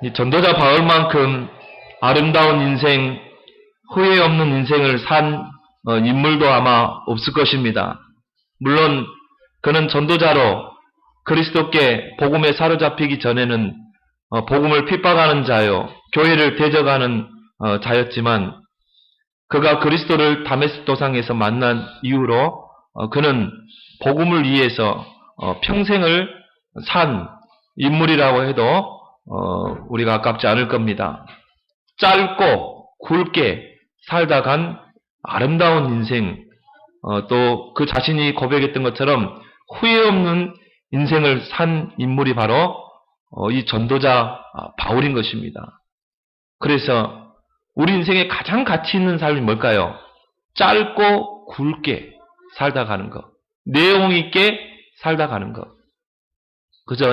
이 전도자 바울만큼 아름다운 인생, 후회 없는 인생을 산 인물도 아마 없을 것입니다. 물론 그는 전도자로 그리스도께 복음에 사로잡히기 전에는 복음을 핍박하는 자요, 교회를 대적하는 자였지만 그가 그리스도를 다메섹 도상에서 만난 이후로 그는 복음을 위해서 평생을 산 인물이라고 해도 우리가 아깝지 않을 겁니다. 짧고 굵게 살다 간 아름다운 인생, 또 그 자신이 고백했던 것처럼 후회 없는 인생을 산 인물이 바로 이 전도자 바울인 것입니다. 그래서 우리 인생에 가장 가치 있는 삶이 뭘까요? 짧고 굵게 살다 가는 것, 내용 있게 살다 가는 것. 그죠?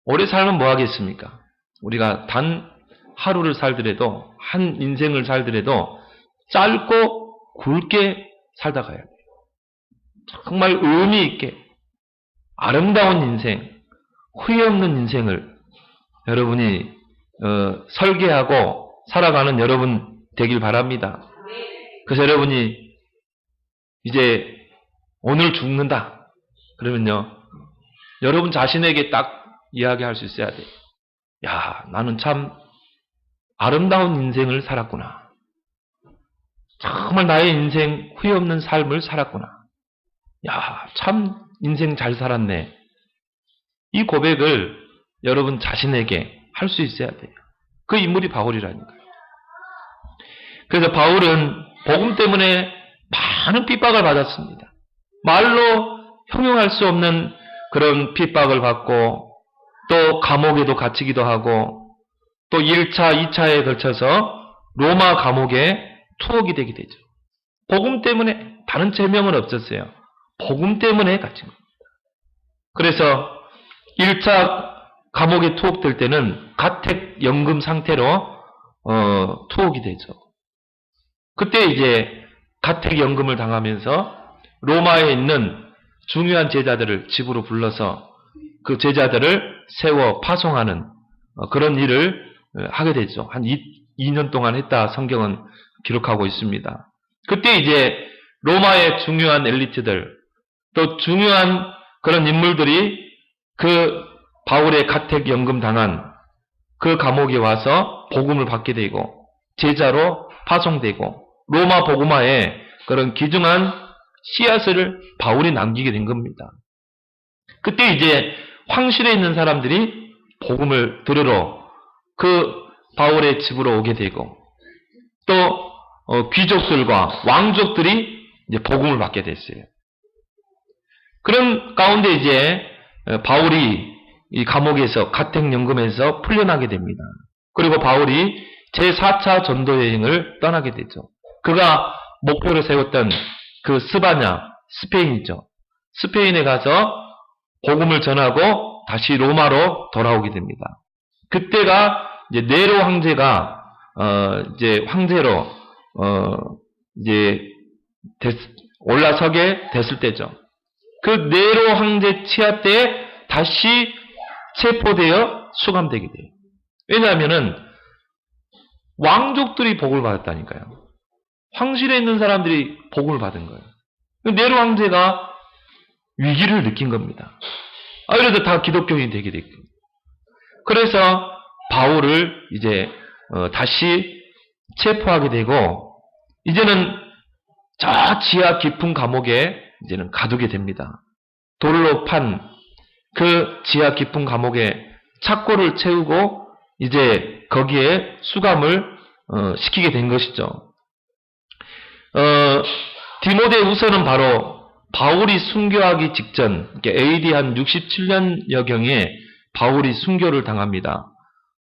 오래 살면 뭐 하겠습니까? 우리가 단 하루를 살더라도, 한 인생을 살더라도 짧고 굵게 살다 가야 돼요. 정말 의미 있게 아름다운 인생, 후회 없는 인생을 여러분이 설계하고 살아가는 여러분 되길 바랍니다. 그래서 여러분이 이제 오늘 죽는다 그러면요, 여러분 자신에게 딱 이야기할 수 있어야 돼요. 야, 나는 참 아름다운 인생을 살았구나. 정말 나의 인생 후회 없는 삶을 살았구나. 야, 참 인생 잘 살았네. 이 고백을 여러분 자신에게 할 수 있어야 돼요. 그 인물이 바울이라니까요. 그래서 바울은 복음 때문에 많은 핍박을 받았습니다. 말로 형용할 수 없는 그런 핍박을 받고, 또 감옥에도 갇히기도 하고, 또 1차, 2차에 걸쳐서 로마 감옥에 투옥이 되게 되죠. 복음 때문에, 다른 제명은 없었어요. 복음 때문에 갇힌 겁니다. 그래서 1차 감옥에 투옥될 때는 가택연금 상태로 투옥이 되죠. 그때 이제 가택연금을 당하면서 로마에 있는 중요한 제자들을 집으로 불러서 그 제자들을 세워 파송하는 그런 일을 하게 되죠. 한 2년 동안 했다 성경은 기록하고 있습니다. 그때 이제 로마의 중요한 엘리트들, 또 중요한 그런 인물들이 그 바울의 가택연금 당한 그 감옥에 와서 복음을 받게 되고 제자로 파송되고 로마 복음화에 그런 귀중한 씨앗을 바울이 남기게 된 겁니다. 그때 이제 황실에 있는 사람들이 복음을 들으러 그 바울의 집으로 오게 되고, 또 귀족들과 왕족들이 이제 복음을 받게 됐어요. 그런 가운데 이제 바울이 이 감옥에서 가택연금에서 풀려나게 됩니다. 그리고 바울이 제4차 전도 여행을 떠나게 되죠. 그가 목표로 세웠던 그 스바냐, 스페인이죠. 스페인에 가서 복음을 전하고 다시 로마로 돌아오게 됩니다. 그때가 이제 네로 황제가 이제 황제로 이제 올라서게 됐을 때죠. 그 네로 황제 치하 때에 다시 체포되어 수감되게 돼요. 왜냐하면은 왕족들이 복을 받았다니까요. 황실에 있는 사람들이 복을 받은 거예요. 네로 황제가 위기를 느낀 겁니다. 그래도 다 기독교인이 되게 됐고. 그래서 바울을 이제 다시 체포하게 되고, 이제는 저 지하 깊은 감옥에 이제는 가두게 됩니다. 돌로 판 그 지하 깊은 감옥에 착고를 채우고 이제 거기에 수감을 시키게 된 것이죠. 디모데후서는 바로 바울이 순교하기 직전, AD 한 67년여경에 바울이 순교를 당합니다.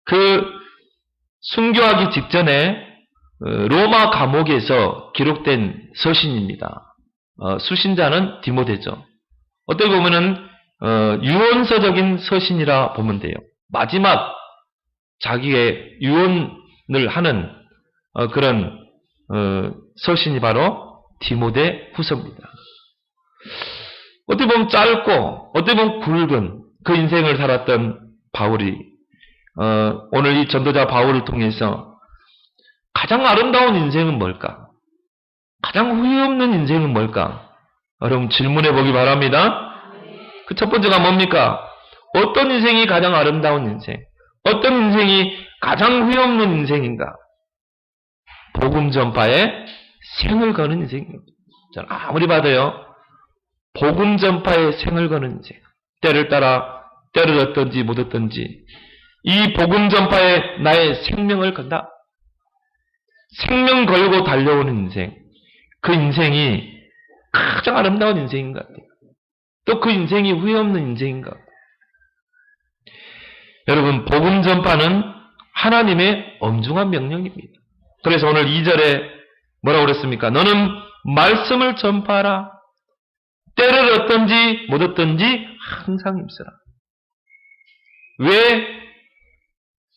그 순교하기 직전에 로마 감옥에서 기록된 서신입니다. 수신자는 디모데죠. 어떻게 보면은 유언서적인 서신이라 보면 돼요. 마지막 자기의 유언을 하는 그런 서신이 바로 디모데 후서입니다. 어떻게 보면 짧고 어떻게 보면 굵은 그 인생을 살았던 바울이 오늘 이 전도자 바울을 통해서 가장 아름다운 인생은 뭘까? 가장 후회 없는 인생은 뭘까? 여러분 질문해 보기 바랍니다. 그 첫 번째가 뭡니까? 어떤 인생이 가장 아름다운 인생? 어떤 인생이 가장 후회 없는 인생인가? 복음 전파에 생을 거는 인생입니다. 저는 아무리 봐도요, 복음 전파에 생을 거는 인생. 때를 따라 때를 얻든지 못 얻든지 이 복음 전파에 나의 생명을 건다. 생명 걸고 달려오는 인생. 그 인생이 가장 아름다운 인생인 것 같아요. 또 그 인생이 후회 없는 인생인 것 같아요. 여러분, 복음 전파는 하나님의 엄중한 명령입니다. 그래서 오늘 2절에 뭐라고 그랬습니까? 너는 말씀을 전파하라. 때를 얻든지 못 얻든지 항상 힘쓰라. 왜?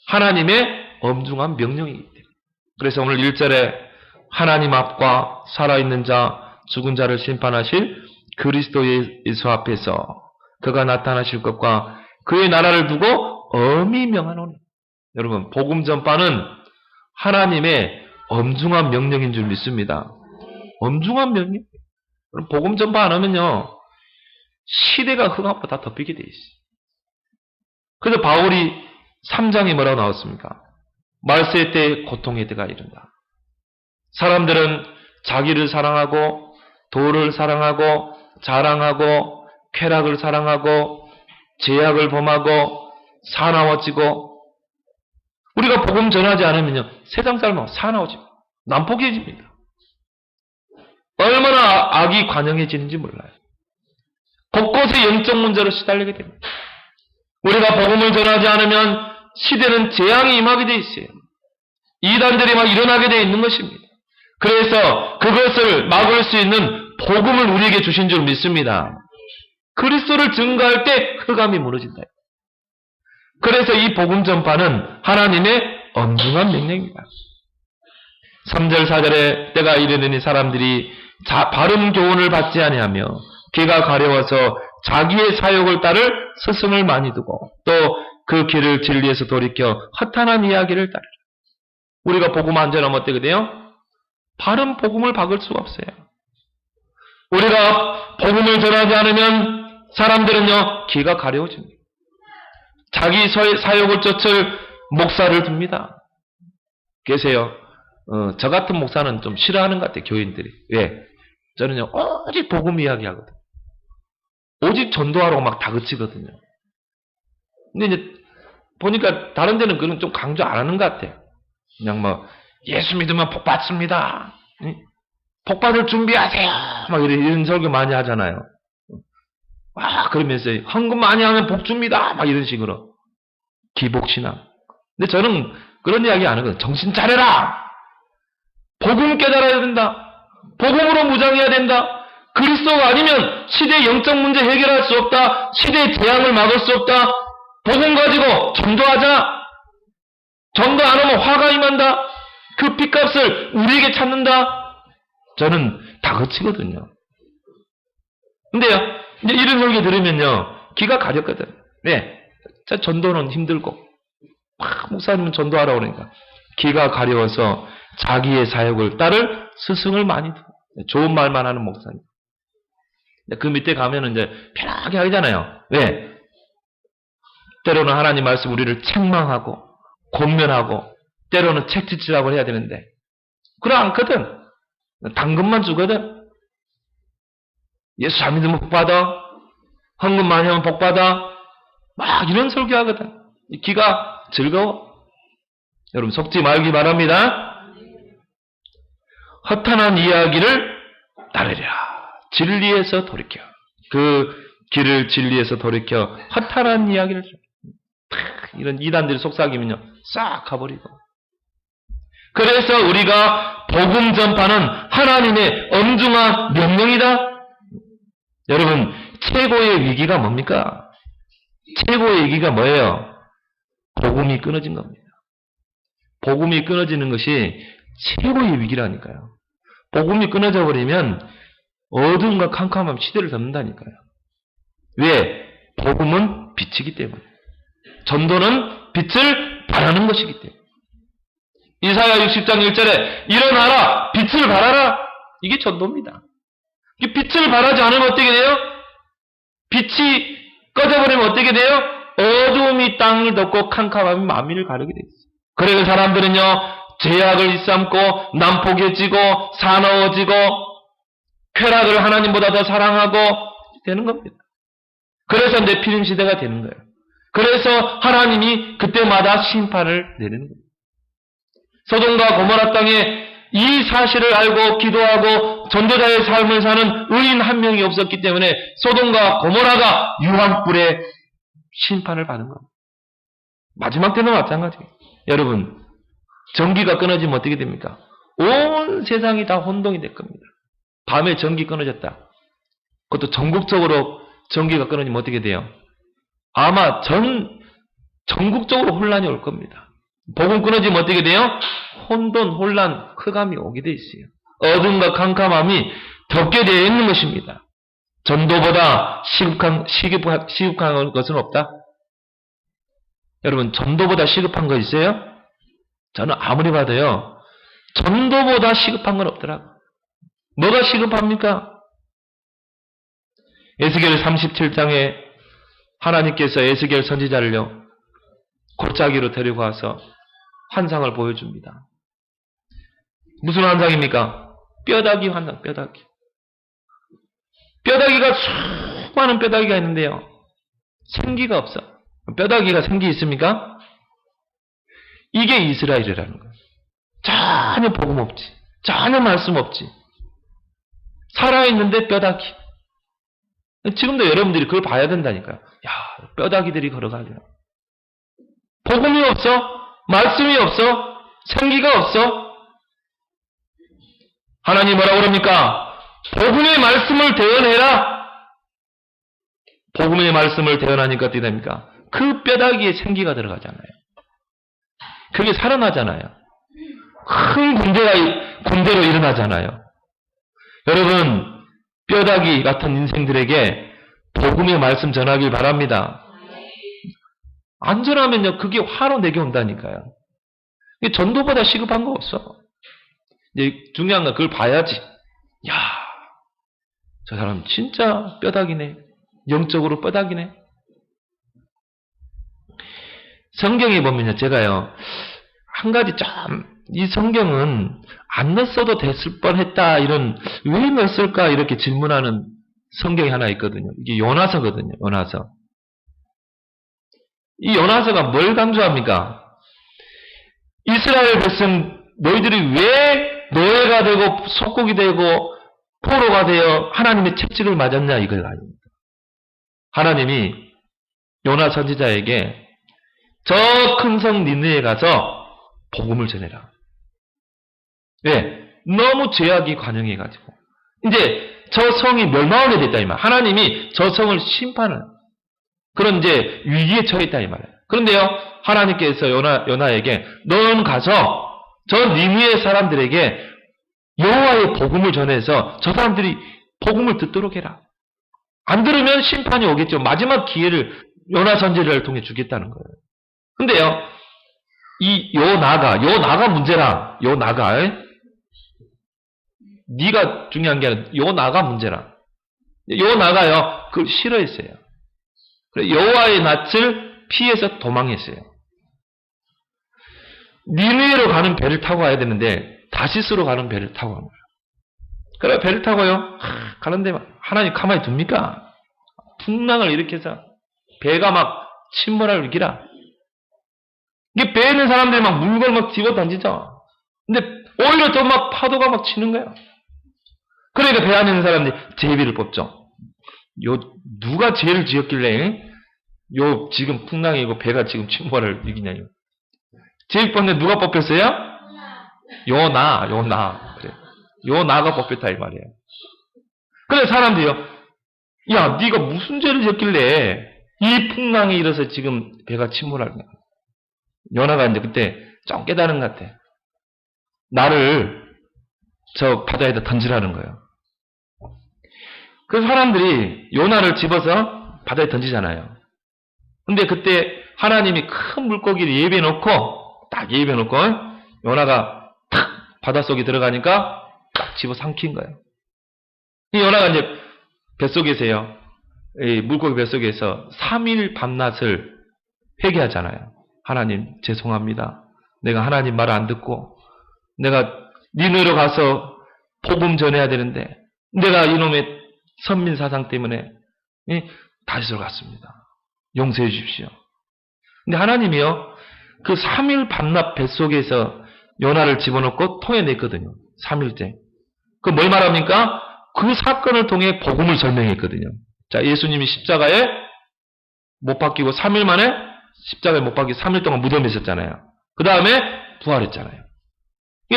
하나님의 엄중한 명령이기 때문에. 그래서 오늘 1절에 하나님 앞과 살아있는 자, 죽은 자를 심판하실 그리스도 예수 앞에서 그가 나타나실 것과 그의 나라를 두고 엄히 명하노니. 여러분, 복음 전파는 하나님의 엄중한 명령인 줄 믿습니다. 엄중한 명령? 복음 전파 안 하면요, 시대가 흑암보다 덮이게 돼 있어요. 그래서 바울이 3장에 뭐라고 나왔습니까? 말세 때 고통의 때가 이른다. 사람들은 자기를 사랑하고 도를 사랑하고 자랑하고 쾌락을 사랑하고 제약을 범하고 사나워지고, 우리가 복음 전하지 않으면요, 세상 사람은 사나워지고 난폭해집니다. 얼마나 악이 관영해지는지 몰라요. 곳곳에 영적 문제로 시달리게 됩니다. 우리가 복음을 전하지 않으면 시대는 재앙이 임하게 돼 있어요. 이단들이 막 일어나게 돼 있는 것입니다. 그래서 그것을 막을 수 있는 복음을 우리에게 주신 줄 믿습니다. 그리스도를 증거할 때 흑암이 무너진다. 그래서 이 복음 전파는 하나님의 엄중한 명령입니다. 3절 4절에 때가 이르느니 사람들이 바른 교훈을 받지 아니하며 귀가 가려워서 자기의 사욕을 따를 스승을 많이 두고 또 그 길을 진리에서 돌이켜 허탄한 이야기를 따르라. 우리가 복음 안 전하면 어떻게 돼요? 바른 복음을 박을 수가 없어요. 우리가 복음을 전하지 않으면 사람들은요, 귀가 가려워집니다. 자기 사욕을 쫓을 목사를 둡니다. 계세요. 저 같은 목사는 좀 싫어하는 것 같아요, 교인들이. 왜? 저는요, 오직 복음 이야기하거든. 오직 전도하라고 막 다그치거든요. 근데 이제 보니까 다른 데는 그런 좀 강조 안 하는 것 같아요. 그냥 뭐 예수 믿으면 복 받습니다. 복 받을 준비하세요. 막 이런 설교 많이 하잖아요. 그러면서 헌금 많이 하면 복 줍니다. 막 이런 식으로 기복신앙. 근데 저는 그런 이야기 안 하거든요. 정신 차려라. 복음 깨달아야 된다. 복음으로 무장해야 된다. 그리스도가 아니면 시대의 영적 문제 해결할 수 없다. 시대의 재앙을 막을 수 없다. 복음 가지고 전도하자. 전도 안 하면 화가 임한다. 그 핏값을 우리에게 찾는다. 저는 다 거치거든요. 근데요, 이제 이런 설교 들으면요, 귀가 가렵거든. 네, 전도는 힘들고, 목사님은 전도하라고 그러니까 귀가 가려워서 자기의 사역을 따를 스승을 많이 두고, 좋은 말만 하는 목사님. 그 밑에 가면은 이제 편하게 하잖아요. 왜? 때로는 하나님 말씀 우리를 책망하고 권면하고 때로는 책짓지라고 해야 되는데 그래 않거든. 당근만 주거든. 예수 잘 믿으면 복받아. 헌금 많이 하면 복받아. 막 이런 설교하거든. 귀가 즐거워. 여러분 속지 말기 바랍니다. 허탄한 이야기를 따르리라. 진리에서 돌이켜. 그 길을 진리에서 돌이켜 허탄한 이야기를 이런 이단들이 속삭이면요 싹 가버리고. 그래서 우리가 복음 전파는 하나님의 엄중한 명령이다. 여러분 최고의 위기가 뭡니까? 최고의 위기가 뭐예요? 복음이 끊어진 겁니다. 복음이 끊어지는 것이 최고의 위기라니까요. 복음이 끊어져 버리면 어두움과 캄캄함 시대를 덮는다니까요. 왜? 복음은 빛이기 때문에. 전도는 빛을 발하는 것이기 때문에. 이사야 60장 1절에 일어나라 빛을 발하라. 이게 전도입니다. 빛을 발하지 않으면 어떻게 돼요? 빛이 꺼져버리면 어떻게 돼요? 어두움이 땅을 덮고 캄캄함이 만민을 가르게 돼 있어요. 그래서 사람들은요, 죄악을 일삼고 난폭해지고 사나워지고 쾌락을 하나님보다 더 사랑하고 되는 겁니다. 그래서 네피림 시대가 되는 거예요. 그래서 하나님이 그때마다 심판을 내리는 겁니다. 소돔과 고모라 땅에 이 사실을 알고 기도하고 전도자의 삶을 사는 의인 한 명이 없었기 때문에 소돔과 고모라가 유황불의 심판을 받은 겁니다. 마지막 때는 마찬가지예요. 여러분, 전기가 끊어지면 어떻게 됩니까? 온 세상이 다 혼동이 될 겁니다. 밤에 전기 끊어졌다. 그것도 전국적으로 전기가 끊어지면 어떻게 돼요? 아마 전국적으로 혼란이 올 겁니다. 복음 끊어지면 어떻게 돼요? 혼돈, 혼란, 흑암이 오게 돼 있어요. 어둠과 캄캄함이 덮게 되어 있는 것입니다. 전도보다 시급한 것은 없다? 여러분, 전도보다 시급한 거 있어요? 저는 아무리 봐도요, 전도보다 시급한 건 없더라고요. 뭐가 시급합니까? 에스겔 37장에 하나님께서 에스겔 선지자를요, 골짜기로 데리고 와서 환상을 보여줍니다. 무슨 환상입니까? 뼈다귀 환상, 뼈다귀. 뼈다귀가 수많은 뼈다귀가 있는데요, 생기가 없어. 뼈다귀가 생기 있습니까? 이게 이스라엘이라는 거예요. 전혀 복음 없지. 전혀 말씀 없지. 살아있는데 뼈다귀. 지금도 여러분들이 그걸 봐야 된다니까요. 야, 뼈다귀들이 걸어가요. 복음이 없어? 말씀이 없어? 생기가 없어? 하나님 뭐라고 그럽니까? 복음의 말씀을 대언해라. 복음의 말씀을 대언하니까 어떻게 됩니까? 그 뼈다귀에 생기가 들어가잖아요. 그게 살아나잖아요. 큰 군대로 일어나잖아요. 여러분, 뼈다귀 같은 인생들에게 복음의 말씀 전하길 바랍니다. 안전하면요, 그게 화로 내게 온다니까요. 전도보다 시급한 거 없어. 이제 중요한 건 그걸 봐야지. 야, 저 사람 진짜 뼈다귀네. 영적으로 뼈다귀네. 성경에 보면요, 제가요, 한 가지 이 성경은 안 넣었어도 됐을 뻔했다, 왜 넣었을까, 이렇게 질문하는 성경이 하나 있거든요. 이게 요나서거든요, 요나서. 이 요나서가 뭘 강조합니까? 이스라엘 백성, 너희들이 왜 노예가 되고, 속국이 되고, 포로가 되어 하나님의 채찍을 맞았냐, 이걸 아닙니다. 하나님이 요나 선지자에게 저 큰 성 니느에 가서 복음을 전해라. 왜? 너무 죄악이 관영해가지고. 이제 저 성이 멸망하게 됐다, 이 말. 하나님이 저 성을 심판을. 그런 이제 위기에 처했다, 이 말이에요. 그런데요, 하나님께서 요나에게 너는 가서 저 니느의 사람들에게 여호와의 복음을 전해서 저 사람들이 복음을 듣도록 해라. 안 들으면 심판이 오겠죠. 마지막 기회를 요나 선지자를 통해 주겠다는 거예요. 근데요, 이 요나가 문제라. 네가 중요한 게 아니라 요나가 문제라. 요나가요, 그걸 싫어했어요. 여호와의 낯을 피해서 도망했어요. 니느웨로 가는 배를 타고 가야 되는데 다시스로 가는 배를 타고 간 거예요. 그래, 배를 타고요, 가는데 하나님 가만히 둡니까? 풍랑을 일으켜서 배가 막 침몰할 위기라. 이게 배에 있는 사람들이 막 물건을 막 집어 던지죠. 근데 오히려 더 막 파도가 막 치는 거예요. 그러니까 배 안에 있는 사람들이 제비를 뽑죠. 누가 죄를 지었길래 지금 풍랑이고 배가 지금 침몰할 위기냐요. 제비 뽑는데 누가 뽑혔어요? 요나. 그래. 요나가 뽑혔다 이 말이에요. 그래서 사람들이요, 야, 네가 무슨 죄를 지었길래 이 풍랑이 일어서 지금 배가 침몰할 거야. 요나가 이제 그때 좀 깨달은 것 같아. 나를 저 바다에다 던지라는 거예요. 그 사람들이 요나를 집어서 바다에 던지잖아요. 근데 그때 하나님이 큰 물고기를 예비해 놓고, 딱 예비해 놓고, 요나가 탁 바닷속에 들어가니까 딱 집어 삼킨 거예요. 이 요나가 이제 뱃속에서요, 이 물고기 뱃속에서 3일 밤낮을 회개하잖아요. 하나님, 죄송합니다. 내가 하나님 말 안 듣고, 내가 니느로 가서 복음 전해야 되는데, 내가 이놈의 선민 사상 때문에 다시로 갔습니다. 용서해 주십시오. 근데 하나님이요, 그 3일 밤낮 뱃속에서 요나를 집어넣고 토해냈거든요. 3일째. 그 뭘 말합니까? 그 사건을 통해 복음을 설명했거든요. 자, 예수님이 십자가에 못 박히고 3일 만에 십자가에 못 박히고 3일 동안 무덤에 있었잖아요. 그 다음에 부활했잖아요.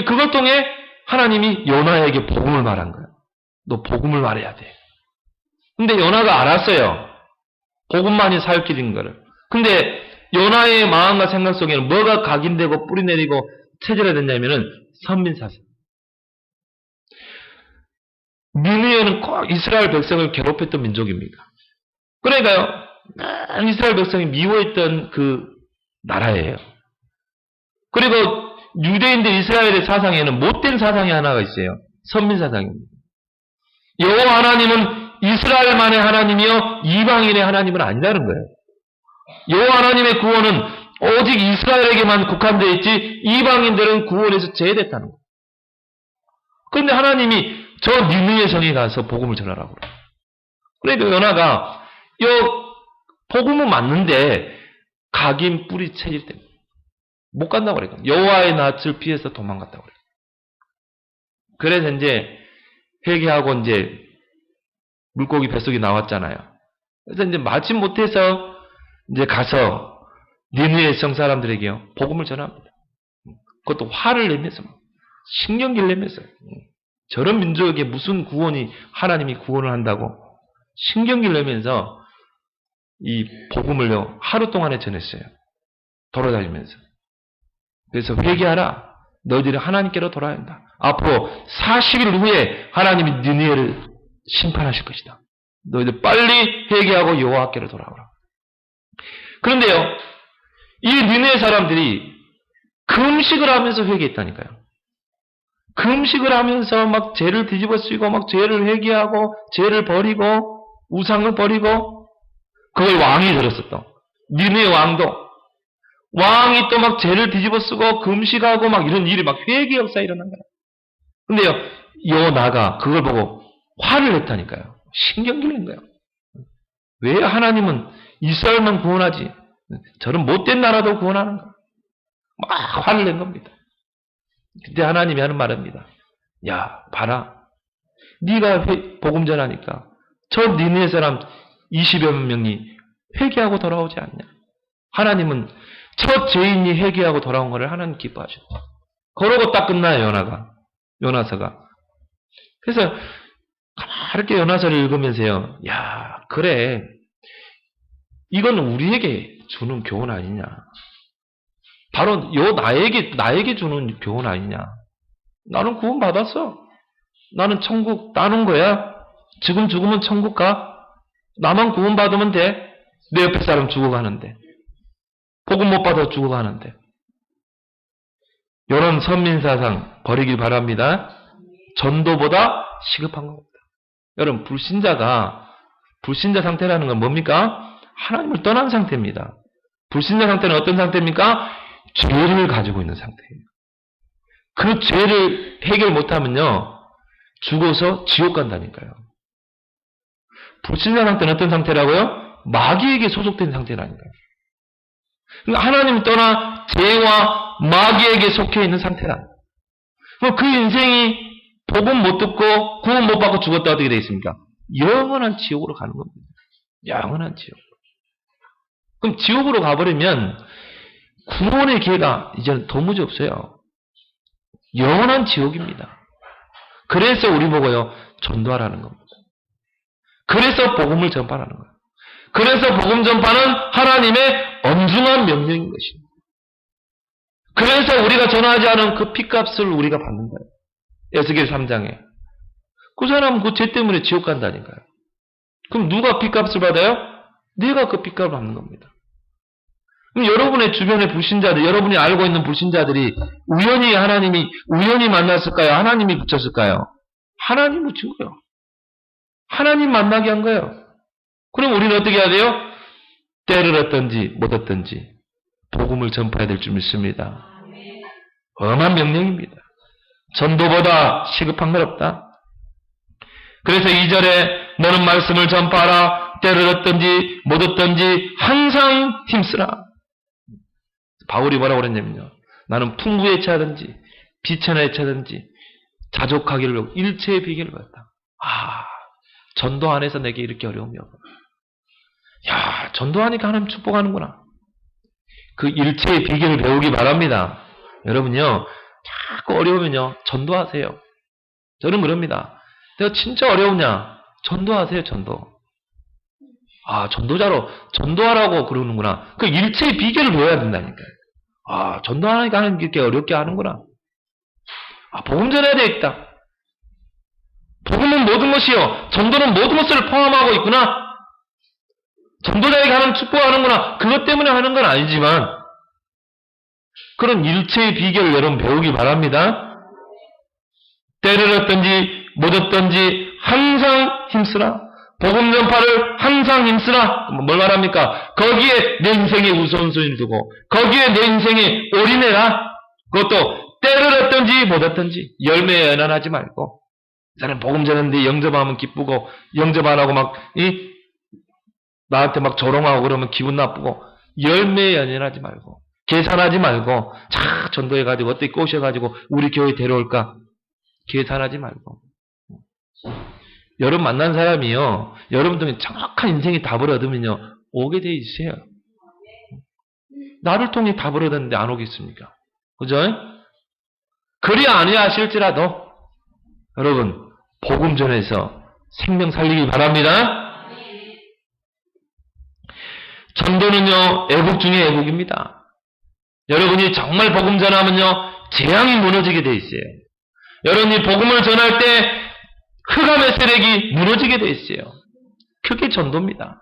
그걸 통해 하나님이 요나에게 복음을 말한 거예요. 너 복음을 말해야 돼. 근데 요나가 알았어요. 복음만이 사역길인 거를. 근데 요나의 마음과 생각 속에는 뭐가 각인되고 뿌리내리고 체질화됐냐면은 선민사상. 니느웨는 꼭 이스라엘 백성을 괴롭혔던 민족입니다. 그러니까요, 이스라엘 백성이 미워했던 그 나라예요. 그리고 유대인들 이스라엘의 사상에는 못된 사상이 하나가 있어요. 선민사상입니다. 여호와 하나님은 이스라엘만의 하나님이요 이방인의 하나님은 아니라는 거예요. 여호와 하나님의 구원은 오직 이스라엘에게만 국한되어 있지 이방인들은 구원에서 제외됐다는 거예요. 그런데 하나님이 저 니느웨 성에 가서 복음을 전하라고 그래요. 그러니까 요나가 복음은 맞는데 각인 뿌리 체질 때문에 못 간다고 그래요. 여호와의 낯을 피해서 도망갔다고 그래요. 그래서 이제 회개하고 이제 물고기 뱃속에 나왔잖아요. 그래서 이제 마침 못해서 이제 가서 니느웨 성 사람들에게요 복음을 전합니다. 그것도 화를 내면서 신경질 내면서 저런 민족에게 무슨 구원이 하나님이 구원을 한다고 신경질 내면서 이 복음을요 하루 동안에 전했어요. 돌아다니면서. 그래서 회개하라. 너희들이 하나님께로 돌아야 한다. 앞으로 40일 후에 하나님이 니느웨를 심판하실 것이다. 너희들 빨리 회개하고 여호와께로 돌아오라. 그런데요, 이 니느웨 사람들이 금식을 하면서 회개했다니까요. 금식을 하면서 막 죄를 뒤집어 쓰고 막 죄를 회개하고 죄를 버리고 우상을 버리고 그걸 왕이 들었었던 니느웨 왕도 왕이 또 막 죄를 뒤집어 쓰고 금식하고 막 이런 일이 막 회개 역사 일어난 거야. 근데요, 요나가 그걸 보고 화를 냈다니까요. 신경질 낸 거예요. 왜 하나님은 이스라엘만 구원하지? 저런 못된 나라도 구원하는 거야. 막 화를 낸 겁니다. 그때 하나님이 하는 말입니다. 야, 봐라. 네가 복음 전하니까 저 니느웨 사람 20여 명이 회개하고 돌아오지 않냐. 하나님은 첫 죄인이 회개하고 돌아온 것을 하나님 기뻐하셨다. 그러고 딱 끝나요, 요나서가. 그래서 가만히 요나서를 읽으면서요. 야, 그래. 이건 우리에게 주는 교훈 아니냐. 바로 나에게 주는 교훈 아니냐. 나는 구원 받았어. 나는 천국 따는 거야. 지금 죽으면 천국 가. 나만 구원 받으면 돼. 내 옆에 사람 죽어가는데. 복음 못 받아 죽어가는데. 이런 선민사상 버리길 바랍니다. 전도보다 시급한 겁니다. 여러분, 불신자 상태라는 건 뭡니까? 하나님을 떠난 상태입니다. 불신자 상태는 어떤 상태입니까? 죄를 가지고 있는 상태예요. 그 죄를 해결 못하면요, 죽어서 지옥 간다니까요. 불신자 상태는 어떤 상태라고요? 마귀에게 소속된 상태라니까요. 그러니까 하나님을 떠나 죄와 마귀에게 속해 있는 상태라. 그 인생이 복음 못 듣고 구원 못 받고 죽었다 어떻게 되겠습니까? 영원한 지옥으로 가는 겁니다. 영원한 지옥. 그럼 지옥으로 가버리면 구원의 기회가 이제는 도무지 없어요. 영원한 지옥입니다. 그래서 우리 보고요, 전도하라는 겁니다. 그래서 복음을 전파하는 거예요. 그래서 복음 전파는 하나님의 엄중한 명령인 것입니다. 그래서 우리가 전하지 않은 그 핏값을 우리가 받는 거예요. 에스겔 3장에. 그 사람은 그 죄 때문에 지옥 간다니까요. 그럼 누가 핏값을 받아요? 네가 그 핏값을 받는 겁니다. 그럼 여러분의 주변의 불신자들, 여러분이 알고 있는 불신자들이 하나님이 우연히 만났을까요? 하나님이 붙였을까요? 하나님 붙인 거예요. 하나님 만나게 한 거예요. 그럼 우리는 어떻게 해야 돼요? 때를 얻든지 못 얻든지 복음을 전파해야 될 줄 믿습니다. 엄한 명령입니다. 전도보다 시급한 건 없다. 그래서 2절에 너는 말씀을 전파하라. 때를 얻든지 못 얻든지 항상 힘쓰라. 바울이 뭐라고 그랬냐면요. 나는 풍부에 차든지 비천에 차든지 자족하기를 일체의 비결을 받았다. 전도 안에서 내게 이렇게 어려움이 없다. 야, 전도하니까 하나님 축복하는구나. 그 일체의 비결을 배우기 바랍니다. 여러분요, 자꾸 어려우면요, 전도하세요. 저는 그럽니다. 내가 진짜 어려우냐? 전도하세요, 전도. 전도하라고 그러는구나. 그 일체의 비결을 배워야 된다니까요. 전도하니까 하나님 이렇게 어렵게 하는구나. 복음 전해야 되겠다. 복음은 모든 것이요. 전도는 모든 것을 포함하고 있구나. 전도자에게 하는 축복하는구나. 그것 때문에 하는 건 아니지만 그런 일체의 비결을 여러분 배우기 바랍니다. 때를 얻든지 못 얻든지 항상 힘쓰라. 복음 전파를 항상 힘쓰라. 뭘 말합니까? 거기에 내 인생의 우선순위를 두고 거기에 내 인생에 올인해라. 그것도 때를 얻든지 못 얻든지 열매에 연연하지 말고 나는 복음 전하는데 영접하면 기쁘고 영접 안 하고 나한테 막 조롱하고 그러면 기분 나쁘고 열매에 연연하지 말고 계산하지 말고 전도해가지고 어떻게 꼬셔가지고 우리 교회 데려올까 계산하지 말고 여러분 만난 사람이요 여러분들이 정확한 인생의 답을 얻으면요 오게 돼 있어요. 나를 통해 답을 얻었는데 안 오겠습니까? 그죠? 그리 아니하실지라도 여러분 복음 전해서 생명 살리기 바랍니다. 전도는요 애국 중에 애국입니다. 여러분이 정말 복음 전하면요 재앙이 무너지게 돼 있어요. 여러분이 복음을 전할 때 흑암의 세력이 무너지게 돼 있어요. 그게 전도입니다.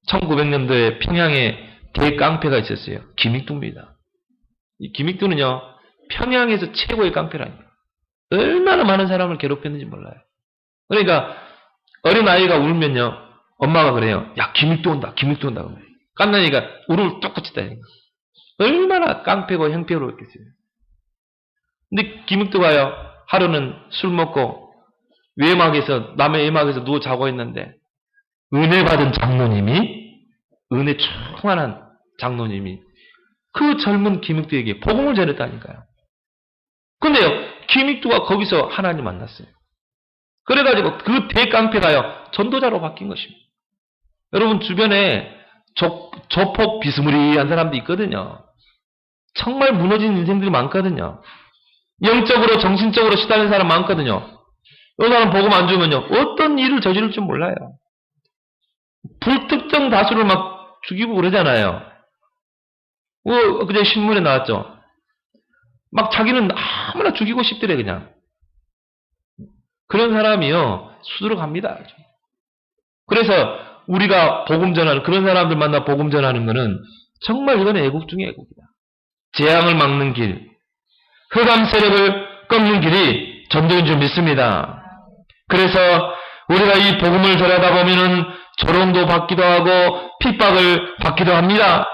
1900년도에 평양에 대깡패가 있었어요. 김익두입니다. 이 김익두는요 평양에서 최고의 깡패라니까. 얼마나 많은 사람을 괴롭혔는지 몰라요. 그러니까 어린 아이가 울면요 엄마가 그래요. 야 김익두 온다. 김익두 온다. 깐난이가 울음을 뚝 그치다니까. 얼마나 깡패고 형편없겠어요. 근데 김익두가요 하루는 술 먹고 남의 외막에서 누워 자고 있는데 은혜 받은 장로님이 은혜 충만한 장로님이 그 젊은 김익두에게 복음을 전했다니까요. 근데요 김익두가 거기서 하나님 만났어요. 그래가지고 그 대깡패가요 전도자로 바뀐 것입니다. 여러분 주변에 조폭 비스무리한 사람도 있거든요. 정말 무너진 인생들이 많거든요. 영적으로 정신적으로 시달린 사람 많거든요. 이 사람 복음 안 주면요 어떤 일을 저지를 줄 몰라요. 불특정 다수를 막 죽이고 그러잖아요. 그제 신문에 나왔죠. 막 자기는 아무나 죽이고 싶더래 그냥. 그런 사람이요 수두룩 갑니다. 그래서 우리가 복음 전하는 그런 사람들 만나 복음 전하는 거는 정말 이건 애국 중에 애국이다. 재앙을 막는 길, 흑암 세력을 꺾는 길이 전도인 줄 믿습니다. 그래서 우리가 이 복음을 전하다 보면은 조롱도 받기도 하고 핍박을 받기도 합니다.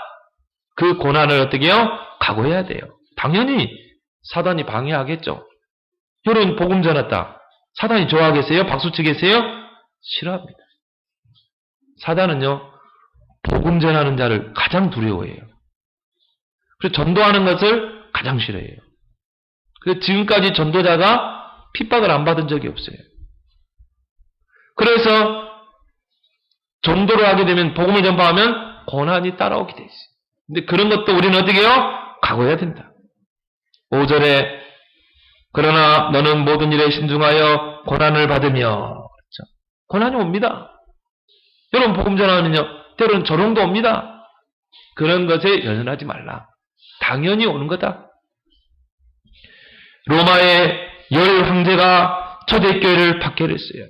그 고난을 어떻게 해요? 각오해야 돼요. 당연히 사단이 방해하겠죠. 여러분 복음 전했다. 사단이 좋아하겠어요? 박수치겠어요? 싫어합니다. 사단은요 복음 전하는 자를 가장 두려워해요. 그래서 전도하는 것을 가장 싫어해요. 그래서 지금까지 전도자가 핍박을 안 받은 적이 없어요. 그래서 전도를 하게 되면 복음을 전파하면 고난이 따라오게 돼 있어요. 근데 그런 것도 우리는 어떻게 해요? 각오해야 된다. 5절에 그러나 너는 모든 일에 신중하여 고난을 받으며 그렇죠? 고난이 옵니다. 여러분 복음 전하면요 때로는 조롱도 옵니다. 그런 것에 연연하지 말라. 당연히 오는 거다. 로마의 10 황제가 초대교회를 박해했어요.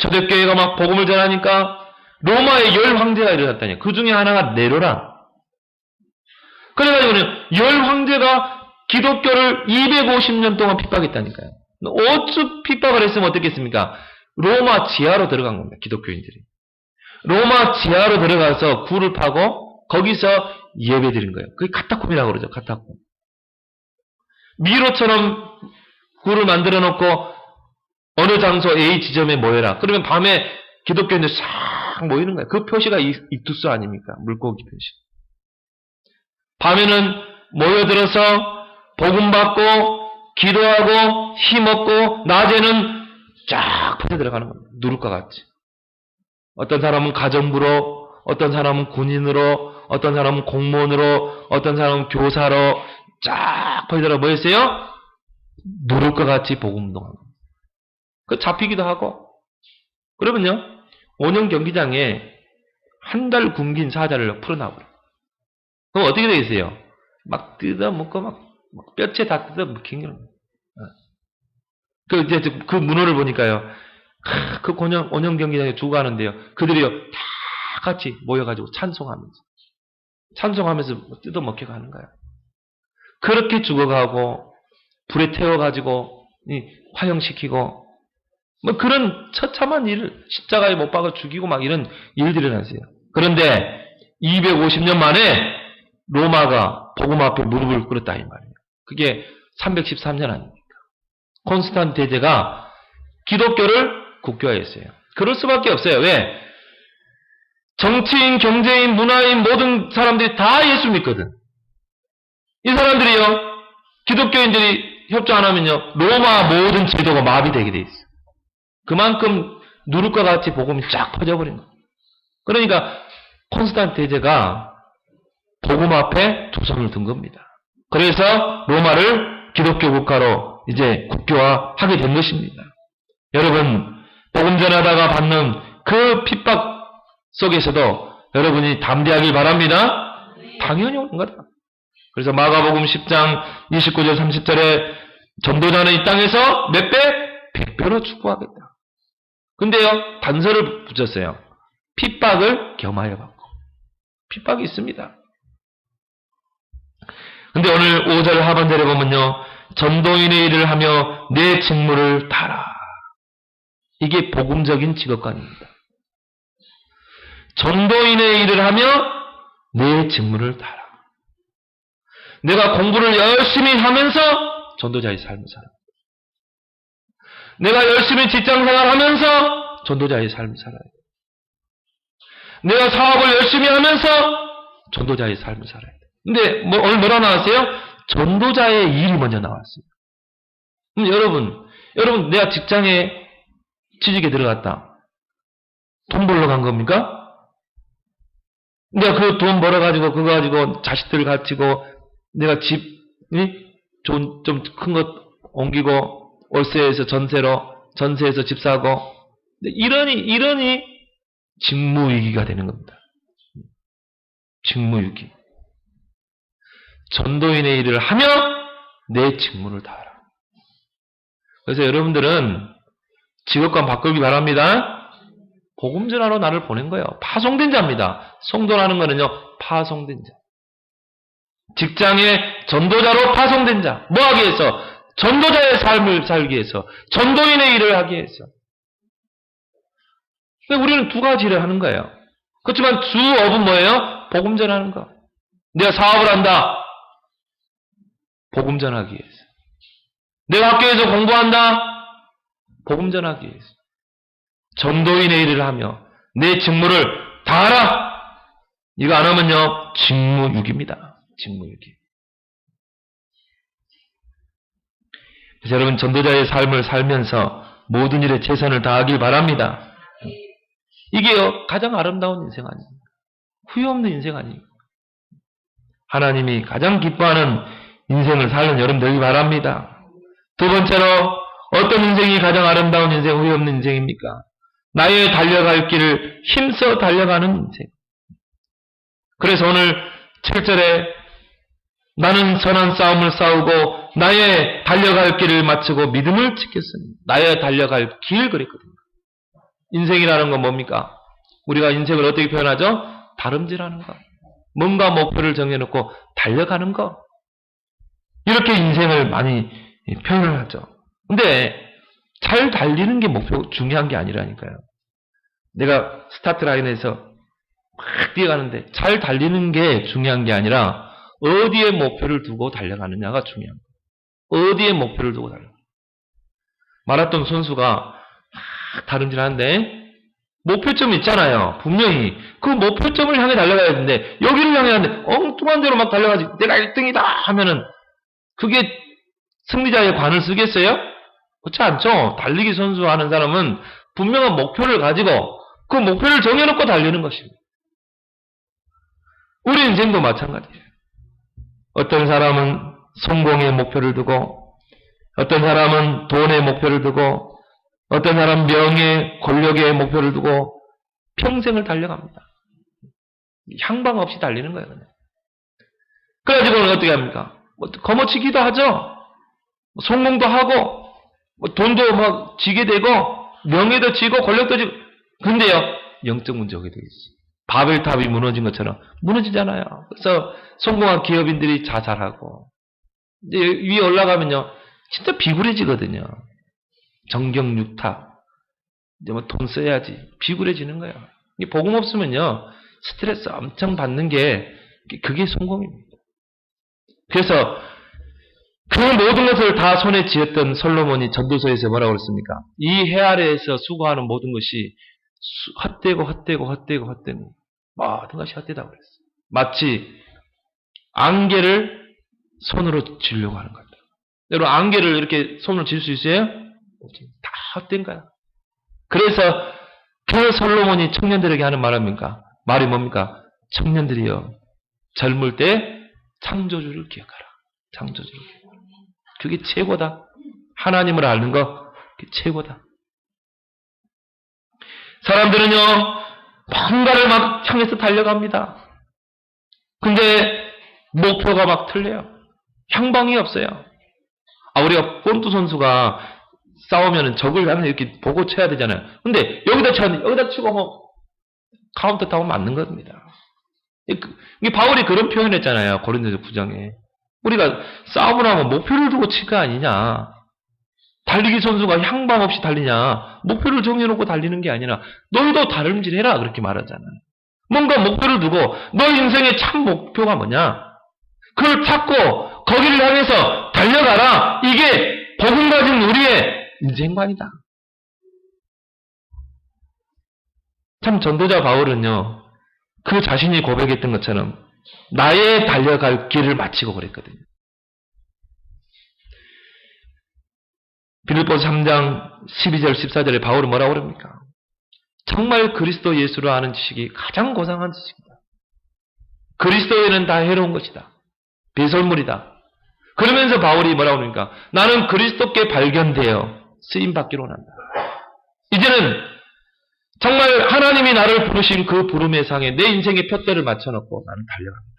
초대교회가 막 복음을 전하니까 로마의 10 황제가 일어났다니. 그 중에 하나가 네로라. 그래가지고는 열 황제가 기독교를 250년 동안 핍박했다니까요. 어찌 핍박을 했으면 어떻겠습니까? 로마 지하로 들어간 겁니다. 기독교인들이. 로마 지하로 들어가서 굴을 파고 거기서 예배 드린 거예요. 그게 카타콤이라고 그러죠. 카타콤. 미로처럼 굴을 만들어 놓고 어느 장소 A 지점에 모여라. 그러면 밤에 기독교인들 싹 모이는 거예요. 그 표시가 이투스 아닙니까? 물고기 표시. 밤에는 모여들어서 복음 받고 기도하고 힘없고 낮에는 쫙 퍼져 들어가는 겁니다. 누룩과 같이. 어떤 사람은 가정부로, 어떤 사람은 군인으로, 어떤 사람은 공무원으로, 어떤 사람은 교사로 쫙 퍼져 들어가 뭐였어요? 누룩과 같이 복음 운동하는 겁니다. 그 잡히기도 하고. 그러면요, 원형 경기장에 한 달 굶긴 사자를 풀어놔버려. 그럼 어떻게 되겠어요? 막 뜯어먹고 막 뼈째 다 뜯어먹힌 거예요. 그 문호를 보니까요, 그 원형 경기장에 죽어가는데요, 그들이요, 다 같이 모여가지고 찬송하면서 뜯어먹혀 가는 거예요. 그렇게 죽어가고, 불에 태워가지고, 화형시키고, 뭐 그런 처참한 일을 십자가에 못 박아 죽이고 막 이런 일들이 일어났어요. 그런데 250년 만에 로마가 복음 앞에 무릎을 꿇었다 이 말이에요. 그게 313년 아닙니까? 콘스탄 대제가 기독교를 국교화했어요. 그럴 수밖에 없어요. 왜? 정치인, 경제인, 문화인 모든 사람들이 다 예수 믿거든. 이 사람들이요, 기독교인들이 협조 안 하면요, 로마 모든 제도가 마비되게 돼 있어요. 그만큼 누룩과 같이 복음이 쫙 퍼져버린 거예요. 그러니까 콘스탄 대제가 복음 앞에 두 손을 든 겁니다. 그래서 로마를 기독교 국가로 이제 국교화하게 된 것입니다. 여러분, 복음 전하다가 받는 그 핍박 속에서도 여러분이 담대하길 바랍니다. 당연히 오는 거다. 그래서 마가복음 10장 29절 30절에 전도자는 이 땅에서 몇 배? 100배로 축복하겠다. 근데요, 단서를 붙였어요. 핍박을 겸하여 받고. 핍박이 있습니다. 근데 오늘 5절 하반절에 보면요, 전도인의 일을 하며 내 직무를 다하라. 이게 복음적인 직업관입니다. 전도인의 일을 하며 내 직무를 다하라. 내가 공부를 열심히 하면서 전도자의 삶을 살아. 내가 열심히 직장생활 하면서 전도자의 삶을 살아야 돼. 내가 사업을 열심히 하면서 전도자의 삶을 살아야 돼. 근데 오늘 뭐라 나왔어요? 전도자의 일이 먼저 나왔어요. 여러분 내가 직장에 취직에 들어갔다. 돈 벌러 간 겁니까? 내가 그 돈 벌어가지고 그거 가지고 자식들 가지고 내가 집 좀 큰 것 옮기고 월세에서 전세에서 집 사고 이러니 직무유기가 되는 겁니다. 직무유기. 전도인의 일을 하며 내 직무를 다하라. 그래서 여러분들은 직업관 바꾸기 바랍니다. 복음 전하러 나를 보낸 거예요. 파송된 자입니다. 성도라는 거는요, 파송된 자. 직장에 전도자로 파송된 자. 뭐 하기 위해서? 전도자의 삶을 살기 위해서. 전도인의 일을 하기 위해서. 우리는 두 가지를 하는 거예요. 그렇지만 주업은 뭐예요? 복음 전하는 거. 내가 사업을 한다. 복음 전하기 위해서. 내가 학교에서 공부한다. 복음 전하기 위해서. 전도인의 일을 하며 내 직무를 다하라. 이거 안 하면요, 직무유기입니다. 직무유기. 그래서 여러분, 전도자의 삶을 살면서 모든 일에 최선을 다하길 바랍니다. 이게요, 가장 아름다운 인생 아닙니까? 후회 없는 인생 아닙니까? 하나님이 가장 기뻐하는 인생을 사는 여러분 되길 바랍니다. 두 번째로, 어떤 인생이 가장 아름다운 인생, 후회 없는 인생입니까? 나의 달려갈 길을 힘써 달려가는 인생. 그래서 오늘 7절에 나는 선한 싸움을 싸우고 나의 달려갈 길을 마치고 믿음을 지켰으니, 나의 달려갈 길 그랬거든요. 인생이라는 건 뭡니까? 우리가 인생을 어떻게 표현하죠? 다름질하는 것. 뭔가 목표를 정해놓고 달려가는 거. 이렇게 인생을 많이 표현을 하죠. 근데 잘 달리는 게 중요한 게 아니라니까요. 내가 스타트 라인에서 막 뛰어가는데 잘 달리는 게 중요한 게 아니라 어디에 목표를 두고 달려가느냐가 중요한 거예요. 어디에 목표를 두고 달려가느냐. 마라톤 선수가 막 다름질하는데 목표점이 있잖아요. 분명히 그 목표점을 향해 달려가야 되는데 여기를 향해 하는데 엉뚱한 데로 막 달려가지 내가 1등이다 하면은 그게 승리자의 관을 쓰겠어요? 그렇지 않죠. 달리기 선수 하는 사람은 분명한 목표를 가지고 그 목표를 정해놓고 달리는 것입니다. 우리 인생도 마찬가지예요. 어떤 사람은 성공의 목표를 두고 어떤 사람은 돈의 목표를 두고 어떤 사람은 명예, 권력의 목표를 두고 평생을 달려갑니다. 향방 없이 달리는 거예요. 그냥. 그래가지고는 어떻게 합니까? 거머쥐기도 하죠. 성공도 하고 돈도 막 지게 되고 명예도 지고 권력도 지고 근데요 영적 문제가 되어 있어요. 바벨탑이 무너진 것처럼 무너지잖아요. 그래서 성공한 기업인들이 자살하고 이제 위에 올라가면요 진짜 비굴해지거든요. 정경육타 이제 뭐 돈 써야지 비굴해지는 거예요. 복음 없으면요 스트레스 엄청 받는 게 그게 성공입니다. 그래서 그 모든 것을 다 손에 쥐었던 솔로몬이 전도서에서 뭐라고 그랬습니까? 이 해 아래에서 수고하는 모든 것이 헛되고 모든 것이 헛되다고 그랬어요. 마치 안개를 손으로 쥐려고 하는 겁니다. 여러분 안개를 이렇게 손으로 쥘 수 있어요? 다 헛된 거야. 그래서 그 솔로몬이 청년들에게 하는 말이 뭡니까? 청년들이여 젊을 때 창조주를 기억하라. 창조주를 기억하라. 그게 최고다. 하나님을 아는 거 그게 최고다. 사람들은요 뭔가를 막 향해서 달려갑니다. 근데 목표가 막 틀려요. 향방이 없어요. 우리가 본투 선수가 싸우면은 적을 향해 이렇게 보고 쳐야 되잖아요. 근데 여기다 쳤는데 여기다 치고 뭐 카운터 타고 맞는 겁니다. 이게 바울이 그런 표현했잖아요. 고린도서 9장에. 우리가 싸움을 하면 목표를 두고 칠 거 아니냐. 달리기 선수가 향방 없이 달리냐. 목표를 정해놓고 달리는 게 아니라 너희도 다름질해라 그렇게 말하잖아요. 뭔가 목표를 두고 너 인생의 참 목표가 뭐냐. 그걸 찾고 거기를 향해서 달려가라. 이게 복음 가진 우리의 인생관이다. 참 전도자 바울은요. 그 자신이 고백했던 것처럼 나의 달려갈 길을 마치고 그랬거든요. 빌립보서 3장 12절 14절에 바울은 뭐라고 그럽니까? 정말 그리스도 예수를 아는 지식이 가장 고상한 지식이다. 그리스도에는 다 해로운 것이다. 배설물이다. 그러면서 바울이 뭐라고 그럽니까? 나는 그리스도께 발견되어 쓰임받기로 한다. 이제는 정말 하나님이 나를 부르신 그 부름의 상에 내 인생의 표대를 맞춰놓고 나는 달려갑니다.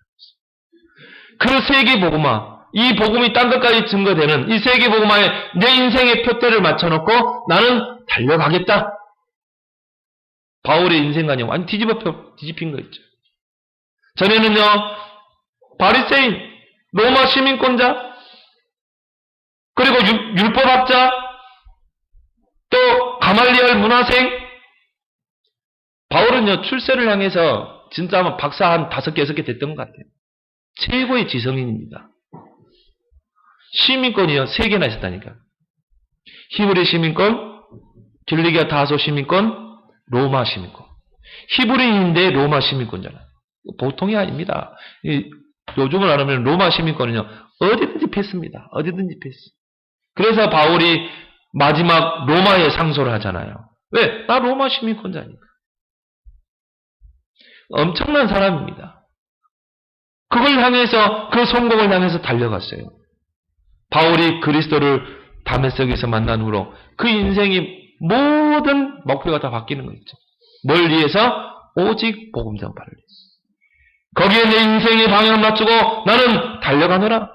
그 세계복음화, 이 복음이 딴 것까지 증거되는 이 세계복음화에 내 인생의 표대를 맞춰놓고 나는 달려가겠다. 바울의 인생관이 완전 뒤집힌 거 있죠. 전에는요, 바리새인, 로마 시민권자, 그리고 율법학자, 또 가말리엘 문화생, 바울은요, 출세를 향해서 진짜 아마 박사 한 5개, 6개 됐던 것 같아요. 최고의 지성인입니다. 시민권이요, 3개나 있었다니까. 히브리 시민권, 길리기아 다소 시민권, 로마 시민권. 히브리인인데 로마 시민권잖아요. 보통이 아닙니다. 요즘을 알아보면 로마 시민권은요, 어디든지 패스입니다. 어디든지 패스. 그래서 바울이 마지막 로마에 상소를 하잖아요. 왜? 나 로마 시민권자니까. 엄청난 사람입니다. 그걸 향해서, 그 성공을 향해서 달려갔어요. 바울이 그리스도를 다메섹에서 만난 후로 그 인생이 모든 목표가 다 바뀌는 거 있죠. 뭘 위해서? 오직 복음 전파를 위해서. 거기에 내 인생의 방향을 맞추고 나는 달려가노라.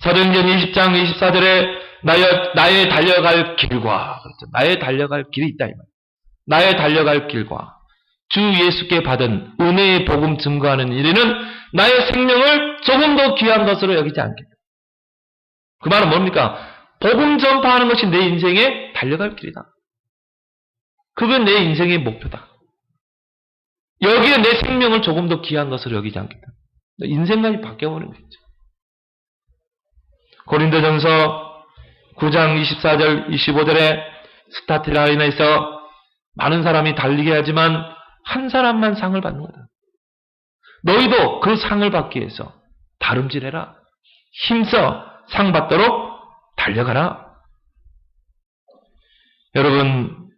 사도행전 20장 24절에 나의 달려갈 길과, 그렇죠. 나의 달려갈 길이 있다 이 말. 나의 달려갈 길과 주 예수께 받은 은혜의 복음 증거하는 일에는 나의 생명을 조금 더 귀한 것으로 여기지 않겠다. 그 말은 뭡니까? 복음 전파하는 것이 내 인생에 달려갈 길이다. 그건 내 인생의 목표다. 여기에 내 생명을 조금 더 귀한 것으로 여기지 않겠다. 인생관이 바뀌어버리는 거죠. 고린도전서 9장 24절 25절에 스타트 라인에서 많은 사람이 달리게 하지만 한 사람만 상을 받는 거다. 너희도 그 상을 받기 위해서 다름질해라. 힘써 상 받도록 달려가라. 여러분,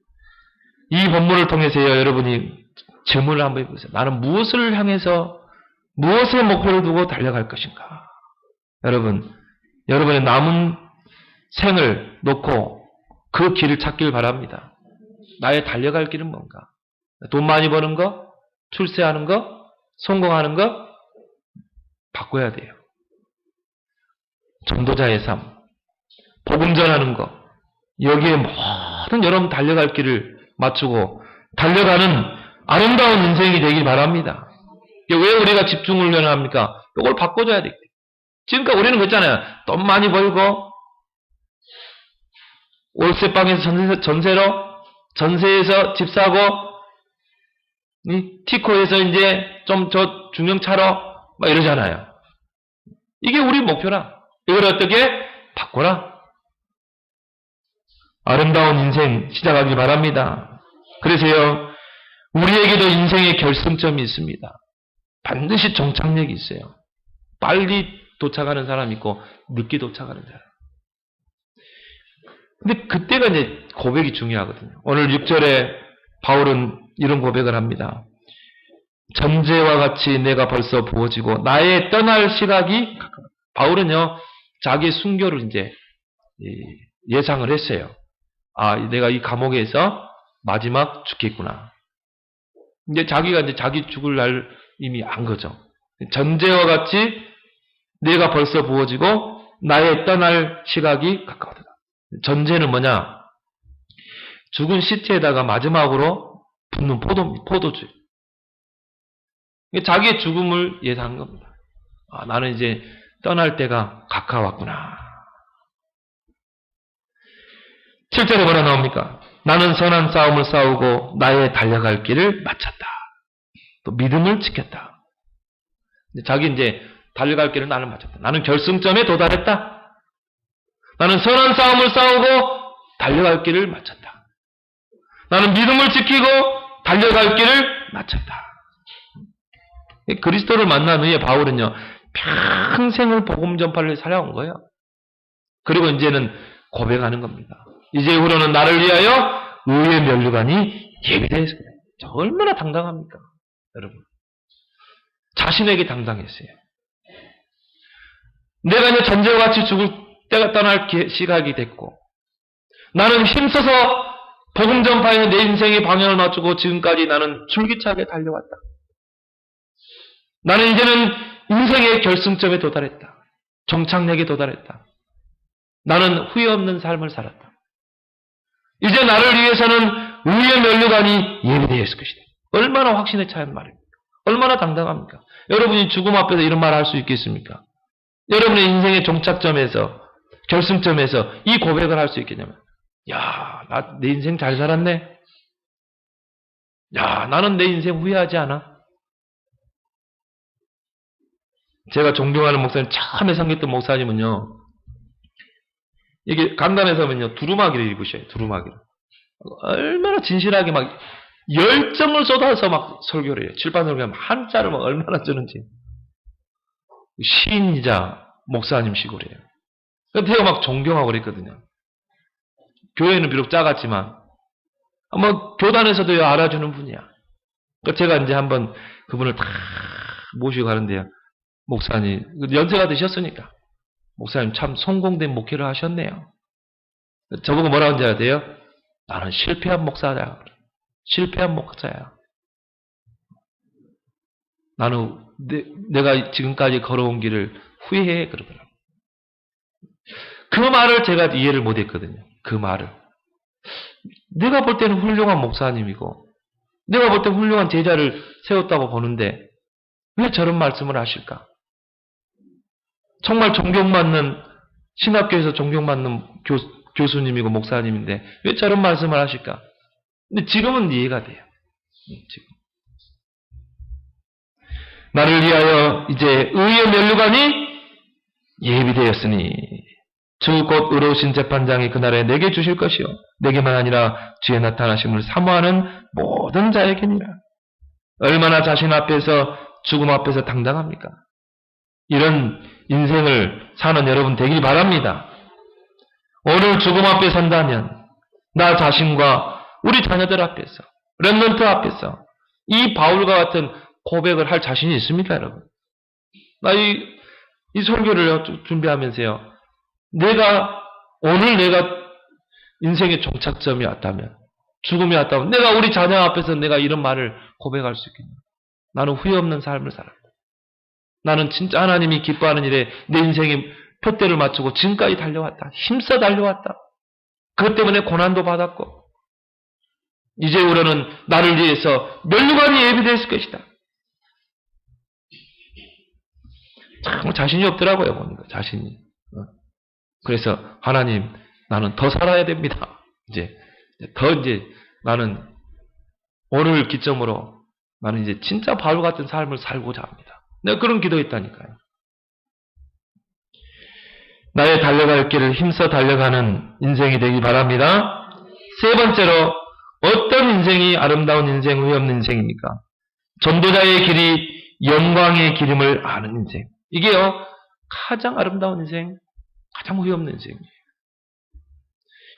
이 본문을 통해서요, 여러분이 질문을 한번 해보세요. 나는 무엇을 향해서, 무엇의 목표를 두고 달려갈 것인가? 여러분, 여러분의 남은 생을 놓고 그 길을 찾길 바랍니다. 나의 달려갈 길은 뭔가? 돈 많이 버는 거? 출세하는 거? 성공하는 거? 바꿔야 돼요. 전도자의 삶, 복음 전하는 거, 여기에 모든 여러분 달려갈 길을 맞추고 달려가는 아름다운 인생이 되길 바랍니다. 왜 우리가 집중을 합니까? 이걸 바꿔줘야 되겠다. 지금까지 우리는 그랬잖아요. 돈 많이 벌고 월세방에서 전세에서 집 사고 티코에서 이제 좀 저 중형차로 막 이러잖아요. 이게 우리 목표라. 이걸 어떻게 바꿔라. 아름다운 인생 시작하길 바랍니다. 그래서요, 우리에게도 인생의 결승점이 있습니다. 반드시 종착역이 있어요. 빨리 도착하는 사람이 있고 늦게 도착하는 사람. 근데 그때가 이제 고백이 중요하거든요. 오늘 6절에 바울은 이런 고백을 합니다. 전제와 같이 내가 벌써 부어지고 나의 떠날 시각이 가까워. 바울은요, 자기의 순교를 이제 예상을 했어요. 아, 내가 이 감옥에서 마지막 죽겠구나. 이제 자기가 이제 자기 죽을 날 이미 안 거죠. 전제와 같이 내가 벌써 부어지고 나의 떠날 시각이 가까워다. 전제는 뭐냐? 죽은 시체에다가 마지막으로 붓는 포도주. 자기의 죽음을 예상한 겁니다. 아, 나는 이제 떠날 때가 가까웠구나. 7절에 뭐라 나옵니까? 나는 선한 싸움을 싸우고 나의 달려갈 길을 마쳤다. 또 믿음을 지켰다. 자기 이제 달려갈 길을 나는 마쳤다. 나는 결승점에 도달했다. 나는 선한 싸움을 싸우고 달려갈 길을 마쳤다. 나는 믿음을 지키고 달려갈 길을 마쳤다. 그리스도를 만난 후에 바울은요, 평생을 복음 전파를 살아온 거예요. 그리고 이제는 고백하는 겁니다. 이제후로는 나를 위하여 의의 면류관이 예비되어 있습니다. 얼마나 당당합니까? 여러분. 자신에게 당당했어요. 내가 이제 전제와 같이 죽을 때가 떠날 시각이 됐고, 나는 힘써서 복음 전파에 내 인생의 방향을 맞추고 지금까지 나는 줄기차게 달려왔다. 나는 이제는 인생의 결승점에 도달했다. 정착역에 도달했다. 나는 후회 없는 삶을 살았다. 이제 나를 위해서는 의의 면류관이 예비되어 있을 것이다. 얼마나 확신에 차는 말입니까? 얼마나 당당합니까? 여러분이 죽음 앞에서 이런 말을 할 수 있겠습니까? 여러분의 인생의 종착점에서, 결승점에서 이 고백을 할 수 있겠냐면, 야, 내 인생 잘 살았네. 야, 나는 내 인생 후회하지 않아. 제가 존경하는 목사님, 처음에 섬겼던 목사님은요, 이게 간담회에서면요, 두루마기를 입으셔요, 두루마기를. 얼마나 진실하게 막, 열정을 쏟아서 막 설교를 해요. 칠판 설교하면 한자를 막 얼마나 쓰는지. 시인이자 목사님 시골이에요. 제가 막 존경하고 그랬거든요. 교회는 비록 작았지만, 뭐, 교단에서도 알아주는 분이야. 제가 이제 한번 그분을 다 모시고 가는데요. 목사님, 연세가 드셨으니까. 목사님 참 성공된 목회를 하셨네요. 저보고 뭐라고 하는지 아세요? 나는 실패한 목사야. 실패한 목사야. 나는 내가 지금까지 걸어온 길을 후회해. 그러더라고요. 그 말을 제가 이해를 못했거든요. 그 말을. 내가 볼 때는 훌륭한 목사님이고 내가 볼 때 훌륭한 제자를 세웠다고 보는데 왜 저런 말씀을 하실까? 정말 존경받는 신학교에서 존경받는 교수님이고 목사님인데 왜 저런 말씀을 하실까? 근데 지금은 이해가 돼요. 지금. 나를 위하여 이제 의의 면류관이 예비되었으니 주 곧 의로우신 재판장이 그날에 내게 주실 것이요 내게만 아니라 주의 나타나심을 사모하는 모든 자에게니라. 얼마나 자신 앞에서 죽음 앞에서 당당합니까? 이런 인생을 사는 여러분 되길 바랍니다. 오늘 죽음 앞에 선다면 나 자신과 우리 자녀들 앞에서 렘넌트 앞에서 이 바울과 같은 고백을 할 자신이 있습니까, 여러분? 나 이 설교를 준비하면서요. 오늘 내가 인생의 종착점이 왔다면, 죽음이 왔다면, 내가 우리 자녀 앞에서 내가 이런 말을 고백할 수 있겠냐? 나는 후회 없는 삶을 살았다. 나는 진짜 하나님이 기뻐하는 일에 내 인생의 표대를 맞추고 지금까지 달려왔다. 힘써 달려왔다. 그것 때문에 고난도 받았고, 이제 우리는 나를 위해서 면류관이 예비되었을 것이다. 참 자신이 없더라고요, 보니까. 자신이. 그래서 하나님, 나는 더 살아야 됩니다. 이제 나는 오늘 기점으로 나는 이제 진짜 바울 같은 삶을 살고자 합니다. 내가 그런 기도했다니까요. 나의 달려갈 길을 힘써 달려가는 인생이 되기 바랍니다. 세 번째로 어떤 인생이 아름다운 인생, 후회 없는 인생입니까? 전도자의 길이 영광의 기름을 아는 인생. 이게요, 가장 아름다운 인생, 가장 후회 없는 인생이에요.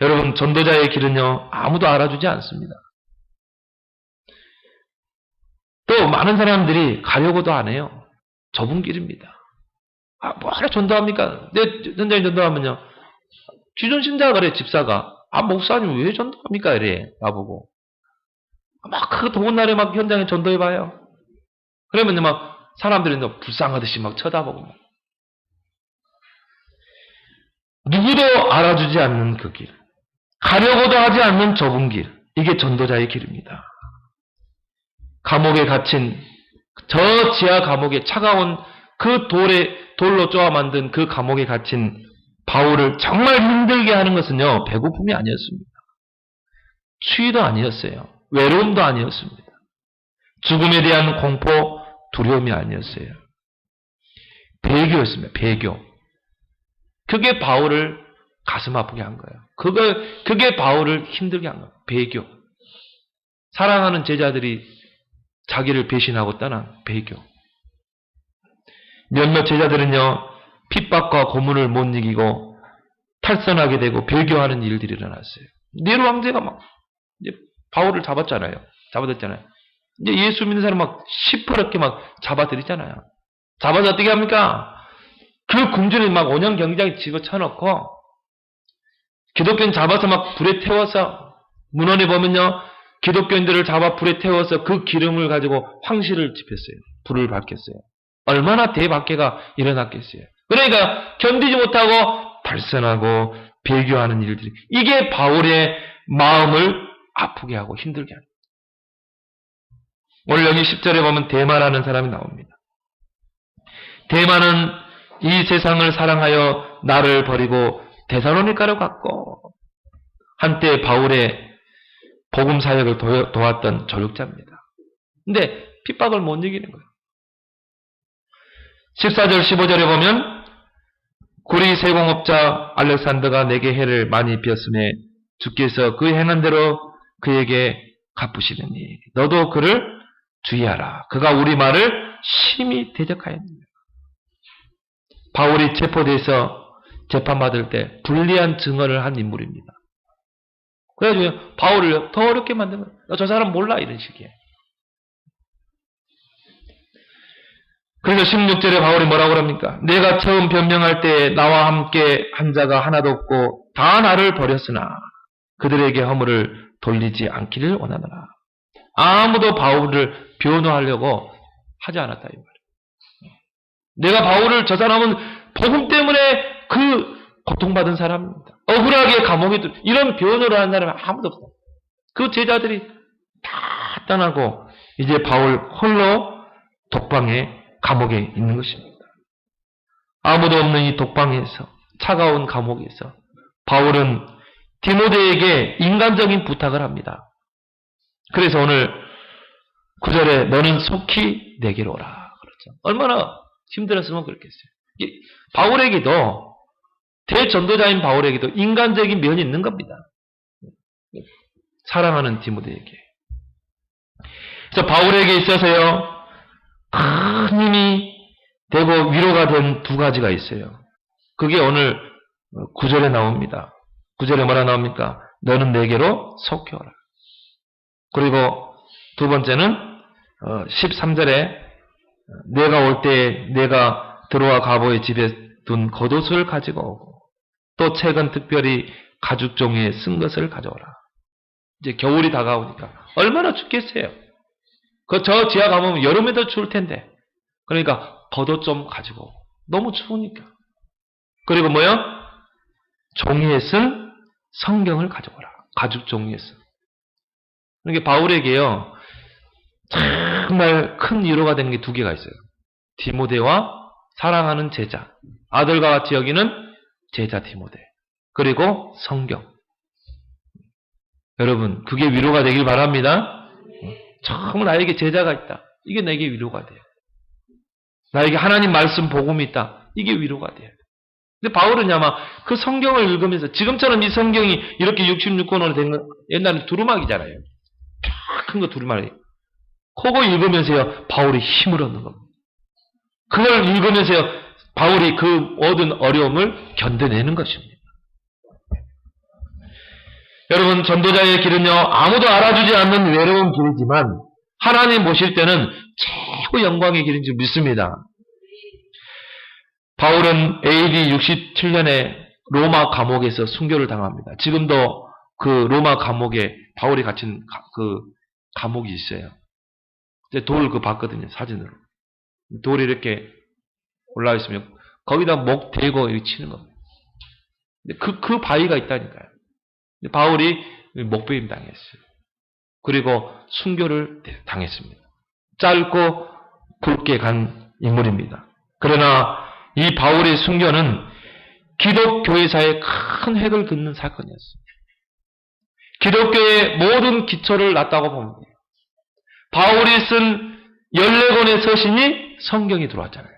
여러분, 전도자의 길은요, 아무도 알아주지 않습니다. 또 많은 사람들이 가려고도 안 해요. 좁은 길입니다. 뭐하러 전도합니까? 내 현장에 전도하면요, 기존 신자 그래, 집사가. 목사님 왜 전도합니까? 이래, 나보고. 막 그 더운 날에 막 현장에 전도해봐요. 그러면 막 사람들이 불쌍하듯이 막 쳐다보고. 누구도 알아주지 않는 그 길. 가려고도 하지 않는 좁은 길. 이게 전도자의 길입니다. 감옥에 갇힌, 저 지하 감옥에 차가운 그 돌로 쪼아 만든 그 감옥에 갇힌 바울을 정말 힘들게 하는 것은요, 배고픔이 아니었습니다. 추위도 아니었어요. 외로움도 아니었습니다. 죽음에 대한 공포, 두려움이 아니었어요. 배교였습니다. 배교. 그게 바울을 가슴 아프게 한 거예요. 그게 바울을 힘들게 한 거예요. 배교. 사랑하는 제자들이 자기를 배신하고 떠난 배교. 몇몇 제자들은요, 핍박과 고문을 못 이기고 탈선하게 되고 배교하는 일들이 일어났어요. 네로 황제가 막 이제 바울을 잡았잖아요. 잡아들잖아요. 이제 예수 믿는 사람 막 시퍼렇게 막 잡아들이잖아요. 잡아서 어떻게 합니까? 그 궁전에 막 온형 경장에 집어쳐놓고 기독교인 잡아서 막 불에 태워서, 문헌에 보면요, 기독교인들을 잡아 불에 태워서 그 기름을 가지고 황실을 지폈어요. 불을 밝혔어요. 얼마나 대박해가 일어났겠어요. 그러니까 견디지 못하고 탈선하고 배교하는 일들이, 이게 바울의 마음을 아프게 하고 힘들게 합니다. 오늘 여기 10절에 보면 대마라는 사람이 나옵니다. 대마는 이 세상을 사랑하여 나를 버리고 데살로니가로 갔고 한때 바울의 복음 사역을 도왔던 조력자입니다. 근데 핍박을 못 이기는 거예요. 14절 15절에 보면 구리 세공업자 알렉산더가 내게 해를 많이 입혔으니 주께서 그 행한 대로 그에게 갚으시느니 너도 그를 주의하라. 그가 우리 말을 심히 대적하였느니라. 바울이 체포돼서 재판받을 때 불리한 증언을 한 인물입니다. 그래가지고 바울을 더 어렵게 만든 거예요. 저 사람 몰라, 이런 식이에요. 그래서 16절에 바울이 뭐라고 합니까? 내가 처음 변명할 때 나와 함께 한 자가 하나도 없고 다 나를 버렸으나 그들에게 허물을 돌리지 않기를 원하노라. 아무도 바울을 변호하려고 하지 않았다, 이 말이에요. 내가 바울을, 저 사람은 복음 때문에 그 고통받은 사람입니다. 억울하게 감옥에 이런 변호를 하는 사람은 아무도 없어요. 그 제자들이 다 떠나고 이제 바울 홀로 감옥에 있는 것입니다. 아무도 없는 이 독방에서, 차가운 감옥에서 바울은 디모데에게 인간적인 부탁을 합니다. 그래서 오늘 9절에 너는 속히 내게로 오라. 그렇죠. 얼마나 힘들었으면 그렇겠어요. 바울에게도, 대전도자인 바울에게도 인간적인 면이 있는 겁니다. 사랑하는 디모데에게. 그래서 바울에게 있어서요, 큰 힘이 되고 위로가 된 두 가지가 있어요. 그게 오늘 9절에 나옵니다. 9절에 뭐라 나옵니까? 너는 내게로 속히 오라. 그리고 두 번째는 13절에 내가 올 때에 내가 드로아 가보의 집에 둔 겉옷을 가지고 오고 또 책은 특별히 가죽 종이에 쓴 것을 가져오라. 이제 겨울이 다가오니까 얼마나 춥겠어요. 저 지하 가보면 여름에 더 추울 텐데. 그러니까 겉옷 좀 가지고 오고. 너무 추우니까. 그리고 뭐요? 종이에 쓴 성경을 가져오라. 가죽 종이에 쓴. 그러니까 바울에게요, 정말 큰 위로가 되는 게 두 개가 있어요. 디모데와 사랑하는 제자, 아들과 같이 여기는 제자 디모데, 그리고 성경. 여러분, 그게 위로가 되길 바랍니다. 정말 나에게 제자가 있다. 이게 내게 위로가 돼요. 나에게 하나님 말씀 복음이 있다. 이게 위로가 돼요. 근데 바울은 아마 그 성경을 읽으면서, 지금처럼 이 성경이 이렇게 66권으로 된 건 옛날에 두루마기잖아요. 큰 거 두루마기. 그거 읽으면서요, 바울이 힘을 얻는 겁니다. 그걸 읽으면서요, 바울이 그 모든 어려움을 견뎌내는 것입니다. 여러분, 전도자의 길은요, 아무도 알아주지 않는 외로운 길이지만 하나님 모실 때는 최고 영광의 길인 줄 믿습니다. 바울은 AD 67년에 로마 감옥에서 순교를 당합니다. 지금도 그 로마 감옥에 바울이 갇힌 그 감옥이 있어요. 이제 돌 봤거든요, 사진으로. 돌이 이렇게 올라와 있으면 거기다 목 대고 이렇게 치는 겁니다. 그 바위가 있다니까요. 바울이 목베임 당했어요. 그리고 순교를 당했습니다. 짧고 굵게 간 인물입니다. 그러나 이 바울의 순교는 기독교회사에 큰 획을 긋는 사건이었습니다. 기독교의 모든 기초를 놨다고 봅니다. 바울이 쓴 14권의 서신이 성경에 들어왔잖아요.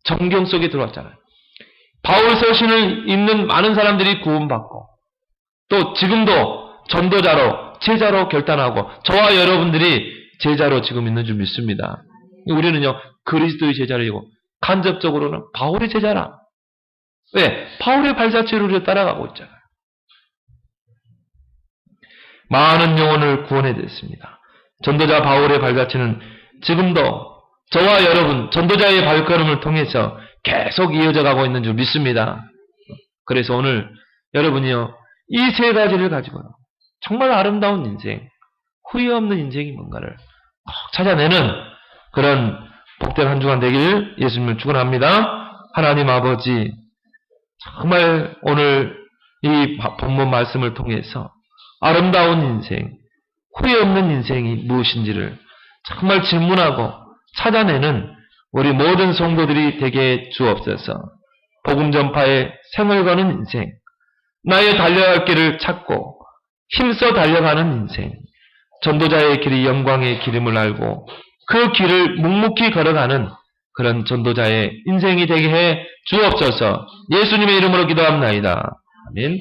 정경 속에 들어왔잖아요. 바울 서신을 읽는 많은 사람들이 구원받고, 또 지금도 전도자로, 제자로 결단하고, 저와 여러분들이 제자로 지금 있는 줄 믿습니다. 우리는요, 그리스도의 제자이고, 간접적으로는 바울의 제자라. 왜? 바울의 발자취를 우리가 따라가고 있잖아요. 많은 영혼을 구원해냈습니다. 전도자 바울의 발자취는 지금도 저와 여러분, 전도자의 발걸음을 통해서 계속 이어져 가고 있는 줄 믿습니다. 그래서 오늘 여러분이요, 이 세 가지를 가지고요, 정말 아름다운 인생, 후회 없는 인생이 뭔가를 꼭 찾아내는 그런 복된 한 주간 되길 예수님을 축원합니다. 하나님 아버지, 정말 오늘 이 본문 말씀을 통해서 아름다운 인생, 후회 없는 인생이 무엇인지를 정말 질문하고 찾아내는 우리 모든 성도들이 되게 주옵소서. 복음 전파에 생을 거는 인생, 나의 달려갈 길을 찾고 힘써 달려가는 인생, 전도자의 길이 영광의 길임을 알고 그 길을 묵묵히 걸어가는 그런 전도자의 인생이 되게 해 주옵소서. 예수님의 이름으로 기도합나이다. 아멘.